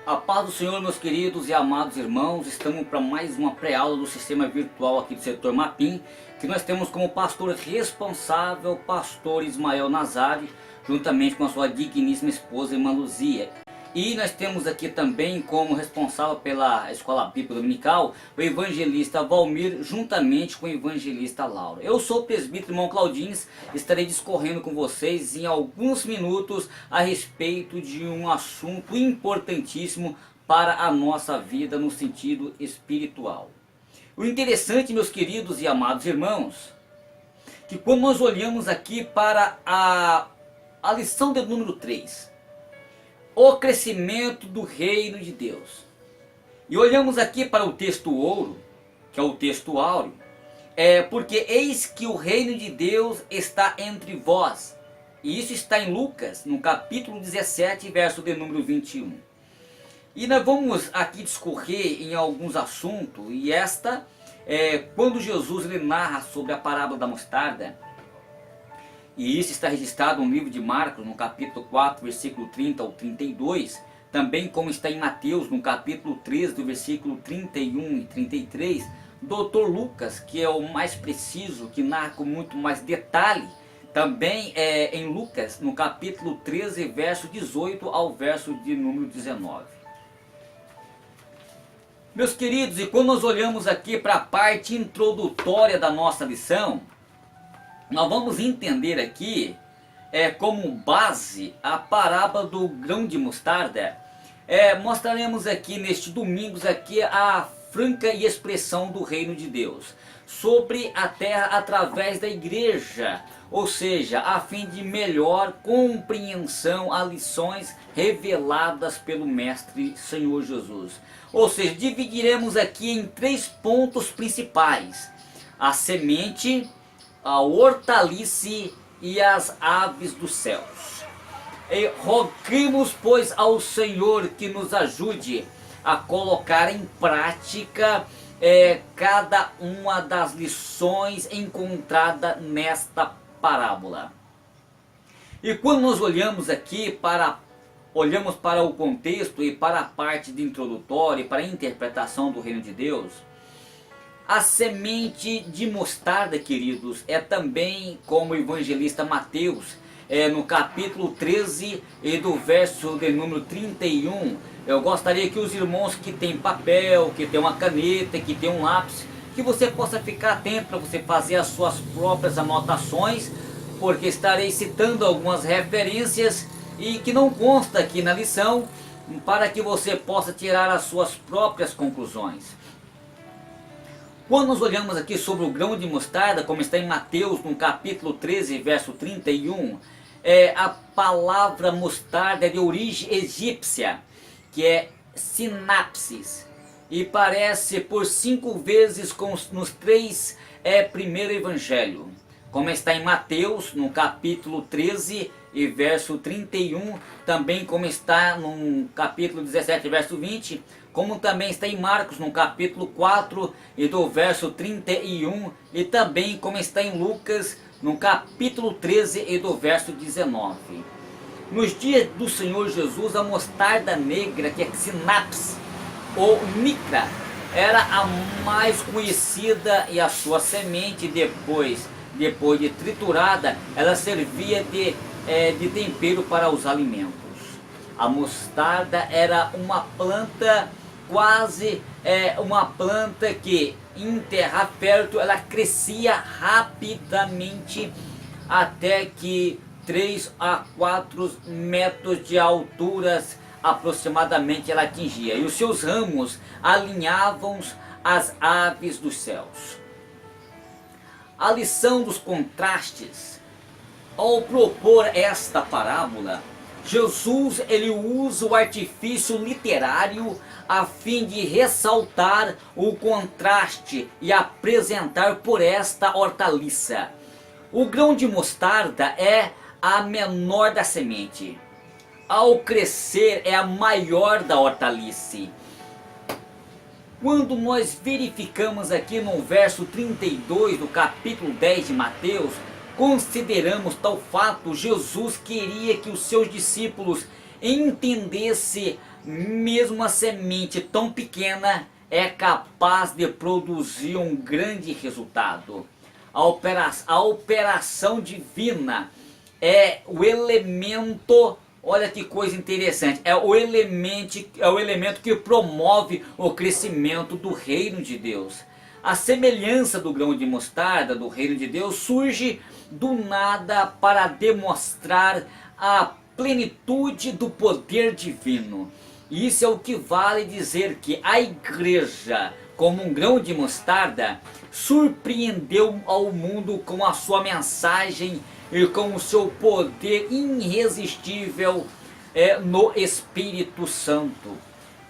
A paz do Senhor, meus queridos e amados irmãos, estamos para mais uma pré-aula do sistema virtual aqui do setor Mapim, que nós temos como pastor responsável o pastor Ismael Nazari, juntamente com a sua digníssima esposa Irmã Luzia. E nós temos aqui também como responsável pela Escola Bíblica Dominical o evangelista Valmir, juntamente com o evangelista Laura. Eu sou o presbítero irmão Claudines, estarei discorrendo com vocês em alguns minutos a respeito de um assunto importantíssimo para a nossa vida no sentido espiritual. O interessante, meus queridos e amados irmãos, que quando nós olhamos aqui para a lição de número 3, o crescimento do reino de Deus, e olhamos aqui para o texto ouro, que é o texto áureo, porque eis que o reino de Deus está entre vós, e isso está em Lucas, no capítulo 17, verso de número 21. E nós vamos aqui discorrer em alguns assuntos, e quando Jesus ele narra sobre a parábola da mostarda, e isso está registrado no livro de Marcos, no capítulo 4, versículo 30 ao 32, também como está em Mateus, no capítulo 13, do versículo 31 e 33, Dr. Lucas, que é o mais preciso, que narra com muito mais detalhe, também em Lucas, no capítulo 13, verso 18 ao verso de número 19. Meus queridos, e quando nós olhamos aqui para a parte introdutória da nossa lição, nós vamos entender aqui como base a parábola do grão de mostarda. Mostraremos aqui neste domingo aqui a franca expressão do reino de Deus sobre a terra através da igreja, ou seja, a fim de melhor compreensão a lições reveladas pelo Mestre Senhor Jesus. Ou seja, dividiremos aqui em 3 pontos principais: a semente, a hortaliça e as aves dos céus. E roguemos, pois, ao Senhor que nos ajude a colocar em prática cada uma das lições encontradas nesta parábola. E quando nós olhamos aqui olhamos para o contexto e para a parte de introdutória e para a interpretação do reino de Deus, a semente de mostarda, queridos, é também como o evangelista Mateus, no capítulo 13 e do verso de número 31, eu gostaria que os irmãos que têm papel, que têm uma caneta, que têm um lápis, que você possa ficar atento para você fazer as suas próprias anotações, porque estarei citando algumas referências e que não consta aqui na lição, para que você possa tirar as suas próprias conclusões. Quando nós olhamos aqui sobre o grão de mostarda, como está em Mateus, no capítulo 13, verso 31, a palavra mostarda é de origem egípcia, que é sinapsis, e aparece por 5 vezes nos 3 primeiros evangelhos, como está em Mateus, no capítulo 13 e verso 31, também como está no capítulo 17, verso 20, como também está em Marcos, no capítulo 4 e do verso 31, e também como está em Lucas, no capítulo 13 e do verso 19. Nos dias do Senhor Jesus, a mostarda negra, que é sinapse ou micra, era a mais conhecida, e a sua semente, depois de triturada, ela servia de tempero para os alimentos. A mostarda era uma planta uma planta que em terra fértil ela crescia rapidamente até que 3 a 4 metros de alturas aproximadamente ela atingia, e os seus ramos alinhavam as aves dos céus. A lição dos contrastes. Ao propor esta parábola, Jesus ele usa o artifício literário a fim de ressaltar o contraste e apresentar por esta hortaliça. O grão de mostarda é a menor da semente. Ao crescer é a maior da hortaliça. Quando nós verificamos aqui no verso 32 do capítulo 10 de Mateus, consideramos tal fato, Jesus queria que os seus discípulos entendessem mesmo uma semente tão pequena é capaz de produzir um grande resultado. A operação divina é o elemento, olha que coisa interessante, é o elemento que promove o crescimento do reino de Deus. A semelhança do grão de mostarda do reino de Deus surge do nada para demonstrar a plenitude do poder divino. Isso é o que vale dizer que a igreja, como um grão de mostarda, surpreendeu ao mundo com a sua mensagem e com o seu poder irresistível no Espírito Santo.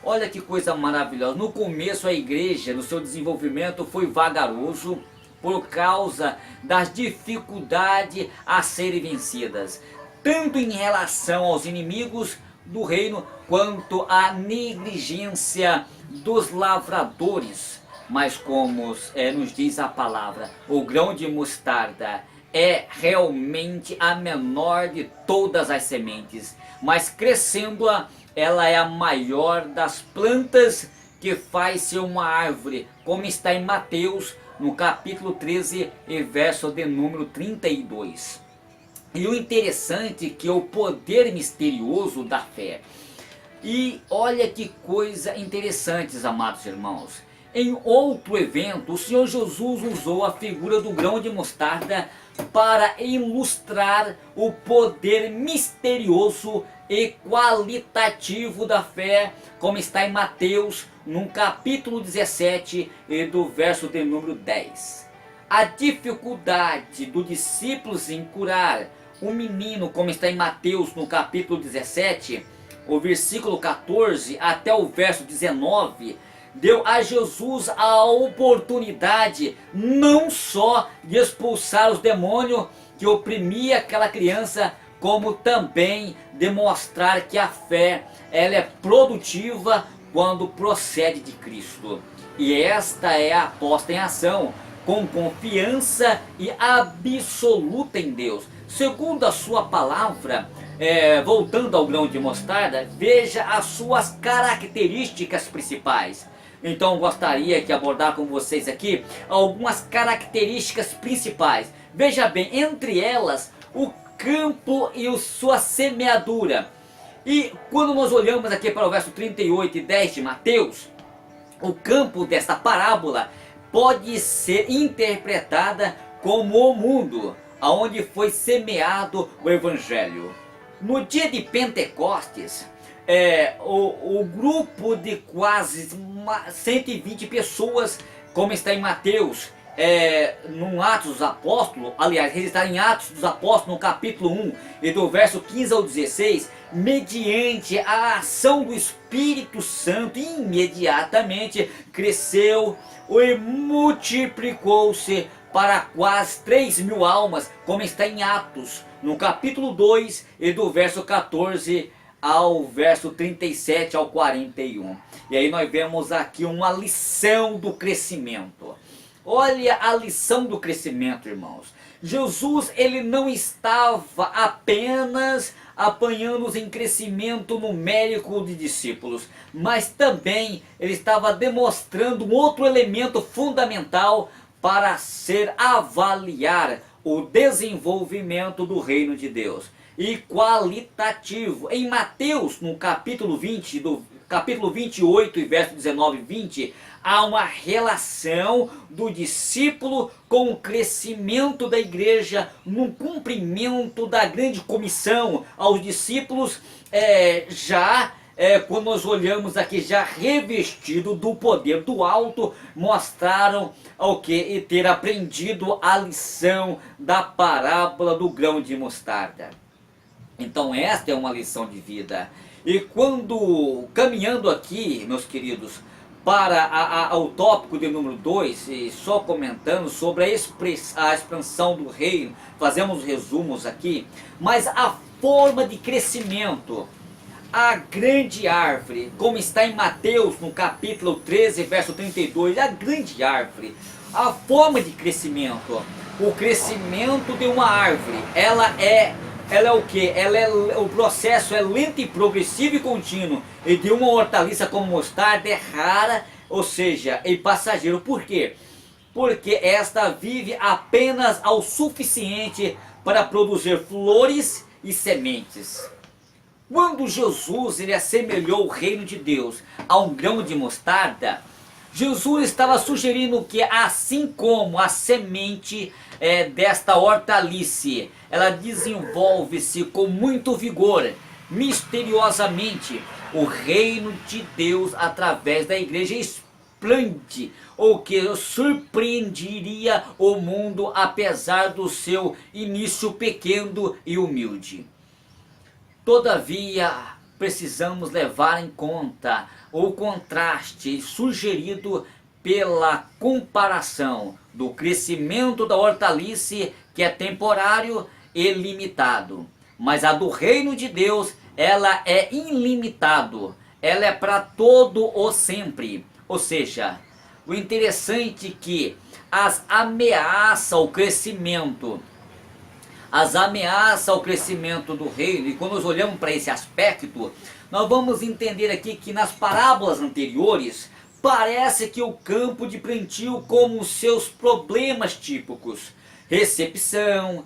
Olha que coisa maravilhosa. No começo a igreja, no seu desenvolvimento, foi vagaroso por causa das dificuldades a serem vencidas, tanto em relação aos inimigos do reino, quanto à negligência dos lavradores. Mas como nos diz a palavra, o grão de mostarda é realmente a menor de todas as sementes, mas crescendo-a, ela é a maior das plantas que faz ser uma árvore, como está em Mateus, no capítulo 13, e verso de número 32. E o interessante é que o poder misterioso da fé. E olha que coisa interessante, amados irmãos. Em outro evento, o Senhor Jesus usou a figura do grão de mostarda para ilustrar o poder misterioso e qualitativo da fé, como está em Mateus, no capítulo 17, e do verso de número 10. A dificuldade dos discípulos em curar um menino, como está em Mateus, no capítulo 17, o versículo 14 até o verso 19, deu a Jesus a oportunidade não só de expulsar os demônios que oprimia aquela criança, como também demonstrar que a fé ela é produtiva quando procede de Cristo. E esta é a posta em ação com confiança e absoluta em Deus. Segundo a sua palavra, voltando ao grão de mostarda, veja as suas características principais. Então gostaria de abordar com vocês aqui algumas características principais. Veja bem, entre elas o campo e sua semeadura. E quando nós olhamos aqui para o verso 38 e 10 de Mateus, o campo desta parábola pode ser interpretada como o mundo, aonde foi semeado o Evangelho. No dia de Pentecostes, o grupo de quase 120 pessoas, como está em Mateus, no Atos dos Apóstolos, aliás, registrado em Atos dos Apóstolos, no capítulo 1, e do verso 15 ao 16, mediante a ação do Espírito Santo, imediatamente cresceu e multiplicou-se para quase 3.000 almas, como está em Atos, no capítulo 2, e do verso 14 ao verso 37 ao 41. E aí nós vemos aqui uma lição do crescimento. Olha a lição do crescimento, irmãos. Jesus, ele não estava apenas apanhando-os em crescimento numérico de discípulos, mas também ele estava demonstrando um outro elemento fundamental para ser avaliar o desenvolvimento do reino de Deus, e qualitativo. Em Mateus, no capítulo 20, do capítulo 28 e verso 19 e 20, há uma relação do discípulo com o crescimento da igreja no cumprimento da grande comissão aos discípulos, quando nós olhamos aqui, já revestido do poder do alto, mostraram e ter aprendido a lição da parábola do grão de mostarda. Então esta é uma lição de vida. E quando, caminhando aqui, meus queridos, para o tópico de número 2, e só comentando sobre a expansão do reino, fazemos resumos aqui, mas a forma de crescimento, a grande árvore, como está em Mateus, no capítulo 13, verso 32, a grande árvore, a forma de crescimento, o crescimento de uma árvore, ela é ela é o que? O processo é lento e progressivo e contínuo. E de uma hortaliça como mostarda é rara, ou seja, é passageiro. Por quê? Porque esta vive apenas ao suficiente para produzir flores e sementes. Quando Jesus ele assemelhou o reino de Deus a um grão de mostarda, Jesus estava sugerindo que assim como a semente desta hortaliça, ela desenvolve-se com muito vigor, misteriosamente, o reino de Deus através da igreja explode, ou que surpreenderia o mundo apesar do seu início pequeno e humilde. Todavia, precisamos levar em conta o contraste sugerido pela comparação do crescimento da hortaliça, que é temporário e limitado, mas a do reino de Deus, ela é ilimitado, ela é para todo o sempre. Ou seja, o interessante é que as ameaças ao crescimento do reino, e quando nós olhamos para esse aspecto, nós vamos entender aqui que nas parábolas anteriores, parece que o campo de plantio como os seus problemas típicos, recepção,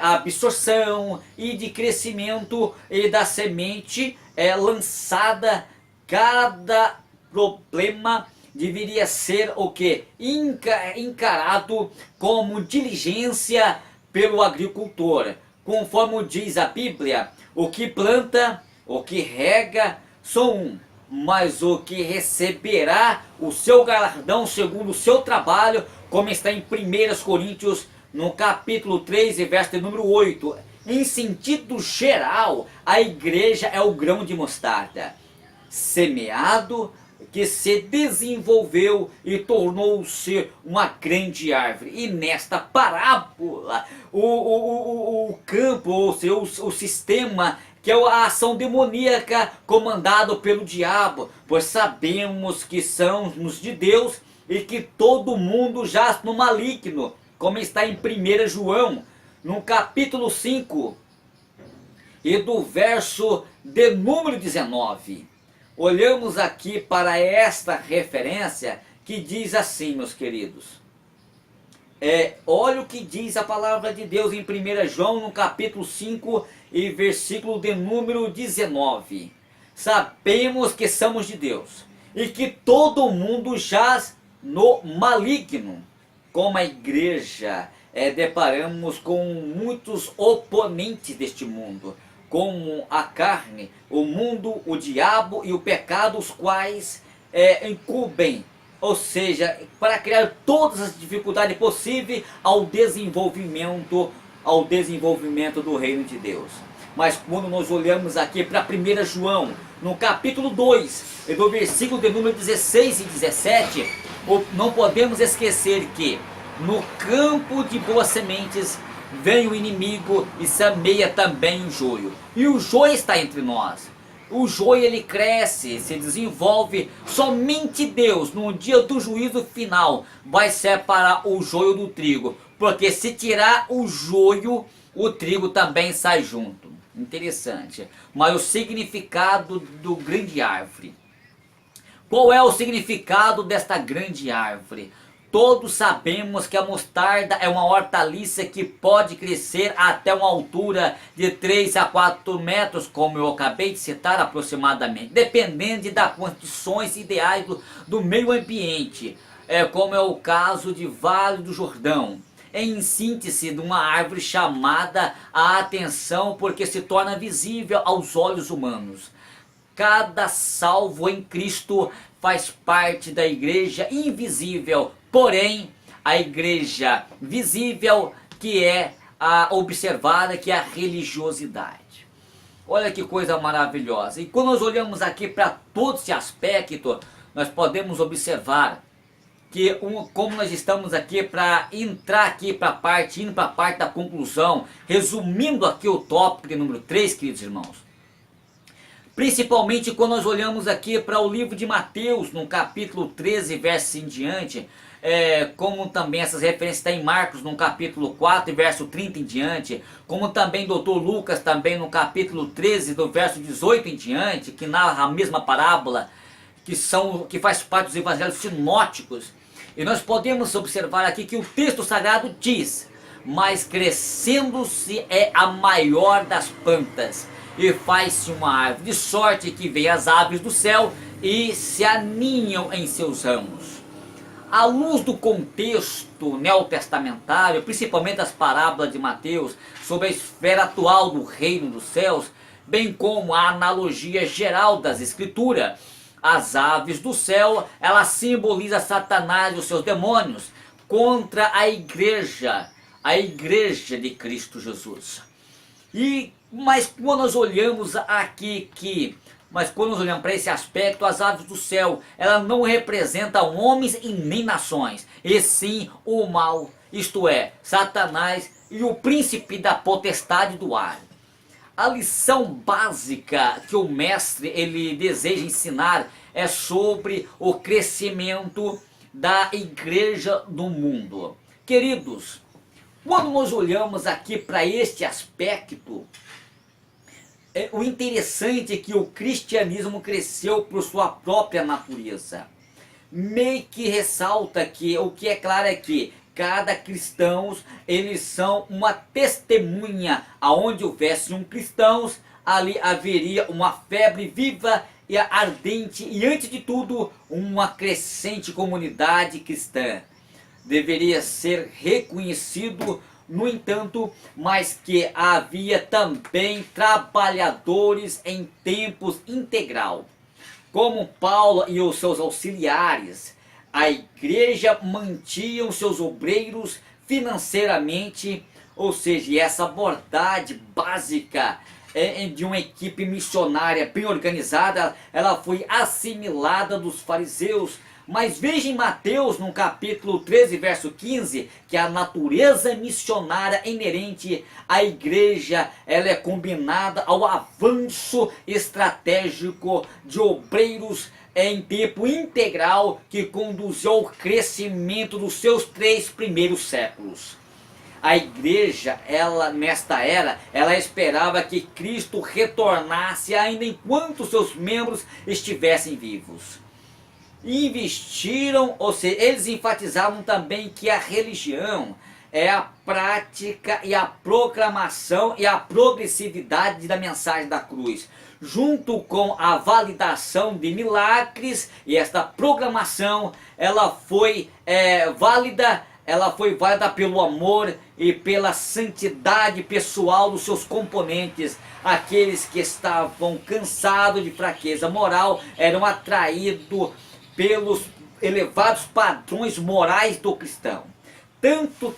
absorção e de crescimento e da semente lançada, cada problema deveria ser o que? Encarado como diligência pelo agricultor. Conforme diz a Bíblia, o que planta, o que rega, são um, mas o que receberá o seu galardão segundo o seu trabalho, como está em 1 Coríntios, no capítulo 3 e verso de número 8. Em sentido geral, a igreja é o grão de mostarda, semeado, que se desenvolveu e tornou-se uma grande árvore. E nesta parábola, o campo, ou seja, o sistema, que é a ação demoníaca comandado pelo diabo, pois sabemos que somos de Deus e que todo mundo jaz no maligno, como está em 1 João, no capítulo 5, e do verso de número 19. Olhamos aqui para esta referência que diz assim, meus queridos. Olha o que diz a palavra de Deus em 1 João, no capítulo 5 e versículo de número 19. Sabemos que somos de Deus e que todo mundo jaz no maligno. Como a igreja, deparamos com muitos oponentes deste mundo, como a carne, o mundo, o diabo e o pecado, os quais incumbem, ou seja, para criar todas as dificuldades possíveis ao desenvolvimento do reino de Deus. Mas quando nós olhamos aqui para 1 João, no capítulo 2, do versículo de número 16 e 17, não podemos esquecer que no campo de boas sementes vem o inimigo e semeia também o joio. E o joio está entre nós. O joio ele cresce, se desenvolve. Somente Deus, no dia do juízo final, vai separar o joio do trigo. Porque se tirar o joio, o trigo também sai junto. Interessante. Mas o significado do grande árvore. Qual é o significado desta grande árvore? Todos sabemos que a mostarda é uma hortaliça que pode crescer até uma altura de 3 a 4 metros, como eu acabei de citar aproximadamente, dependendo das condições ideais do meio ambiente, como é o caso de Vale do Jordão. Em síntese, de uma árvore chamada a atenção porque se torna visível aos olhos humanos. Cada salvo em Cristo faz parte da igreja invisível, porém a igreja visível que é a observada, que é a religiosidade. Olha que coisa maravilhosa. E quando nós olhamos aqui para todo esse aspecto, nós podemos observar que como nós estamos aqui para entrar aqui para a parte, indo para a parte da conclusão, resumindo aqui o tópico de número 3, queridos irmãos. Principalmente quando nós olhamos aqui para o livro de Mateus, no capítulo 13, versos em diante, como também essas referências estão em Marcos, no capítulo 4, verso 30 em diante, como também Dr. Lucas, também no capítulo 13, do verso 18 em diante, que narra a mesma parábola, que faz parte dos evangelhos sinóticos. E nós podemos observar aqui que o texto sagrado diz: mas crescendo-se é a maior das plantas, e faz-se uma árvore, de sorte que vêm as aves do céu e se aninham em seus ramos. À luz do contexto neotestamentário, principalmente as parábolas de Mateus, sobre a esfera atual do reino dos céus, bem como a analogia geral das escrituras, as aves do céu, ela simboliza Satanás e os seus demônios contra a igreja de Cristo Jesus. Mas quando nós olhamos para esse aspecto, as aves do céu, elas não representam homens e nem nações, e sim o mal, isto é, Satanás e o príncipe da potestade do ar. A lição básica que o mestre ele deseja ensinar é sobre o crescimento da igreja do mundo. Queridos, quando nós olhamos aqui para este aspecto, o interessante é que o cristianismo cresceu por sua própria natureza. Meio que ressalta que o que é claro é que cada cristão, eles são uma testemunha. Aonde houvesse um cristão, ali haveria uma febre viva e ardente e, antes de tudo, uma crescente comunidade cristã. Deveria ser reconhecido, no entanto, mas que havia também trabalhadores em tempos integral, como Paulo e os seus auxiliares. A igreja mantinha os seus obreiros financeiramente, ou seja, essa abordagem básica de uma equipe missionária bem organizada, ela foi assimilada dos fariseus. Mas veja em Mateus, no capítulo 13, verso 15, que a natureza missionária inerente à igreja, ela é combinada ao avanço estratégico de obreiros em tempo integral que conduziu ao crescimento dos seus 3 primeiros séculos. A igreja, ela nesta era, ela esperava que Cristo retornasse ainda enquanto seus membros estivessem vivos. Investiram, ou seja, eles enfatizavam também que a religião é a prática e a proclamação e a progressividade da mensagem da cruz, junto com a validação de milagres. E esta proclamação, ela foi válida pelo amor e pela santidade pessoal dos seus componentes. Aqueles que estavam cansados de fraqueza moral eram atraídos pelos elevados padrões morais do cristão.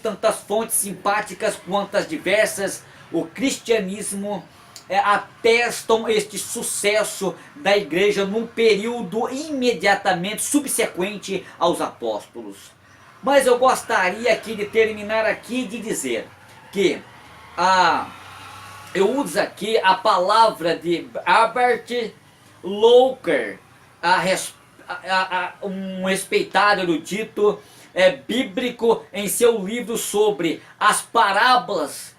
Tantas fontes simpáticas quanto as diversas, o cristianismo atestam este sucesso da igreja num período imediatamente subsequente aos apóstolos. Mas eu gostaria aqui de terminar aqui de dizer que eu uso aqui a palavra de Herbert Locker, um respeitado erudito bíblico, em seu livro sobre as parábolas.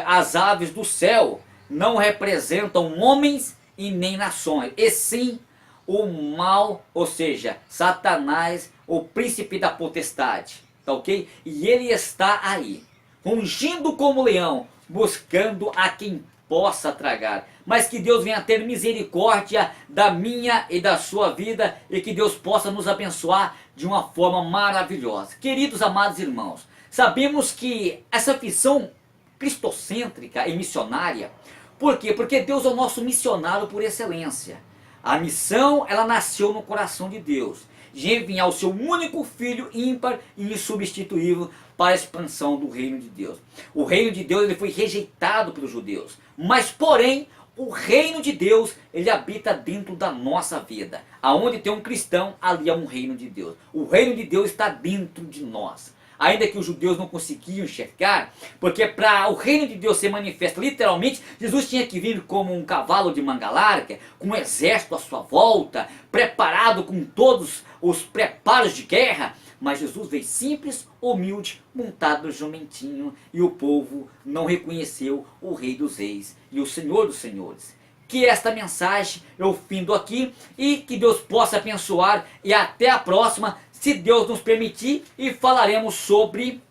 As aves do céu não representam homens e nem nações, e sim o mal, ou seja, Satanás, o príncipe da potestade, tá ok? E ele está aí, rugindo como leão, buscando a quem possa tragar. Mas que Deus venha ter misericórdia da minha e da sua vida, e que Deus possa nos abençoar de uma forma maravilhosa. Queridos amados irmãos, sabemos que essa visão cristocêntrica e missionária, por quê? Porque Deus é o nosso missionário por excelência. A missão, ela nasceu no coração de Deus, de enviar o seu único filho ímpar e insubstituível para a expansão do reino de Deus. O reino de Deus, ele foi rejeitado pelos judeus, mas porém o reino de Deus, ele habita dentro da nossa vida. Aonde tem um cristão, ali é um reino de Deus. O reino de Deus está dentro de nós. ainda que os judeus não conseguiam enxergar, porque para o reino de Deus ser manifesto literalmente, Jesus tinha que vir como um cavalo de manga larga, com um exército à sua volta, preparado com todos os preparos de guerra. Mas Jesus veio simples, humilde, montado no jumentinho, e o povo não reconheceu o Rei dos Reis e o Senhor dos Senhores. Que esta mensagem eu findo aqui, e que Deus possa abençoar, e até a próxima, se Deus nos permitir, e falaremos sobre,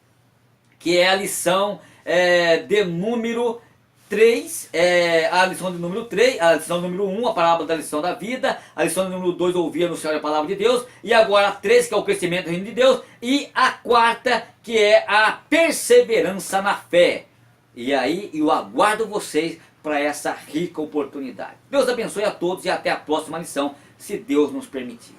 que é a lição de número 3, a lição de número 3, a lição número 1, a parábola da lição da vida, a lição número 2, ouvir anunciar a palavra de Deus, e agora a 3, que é o crescimento do reino de Deus, e a 4ª, que é a perseverança na fé. E aí eu aguardo vocês para essa rica oportunidade. Deus abençoe a todos e até a próxima lição, se Deus nos permitir.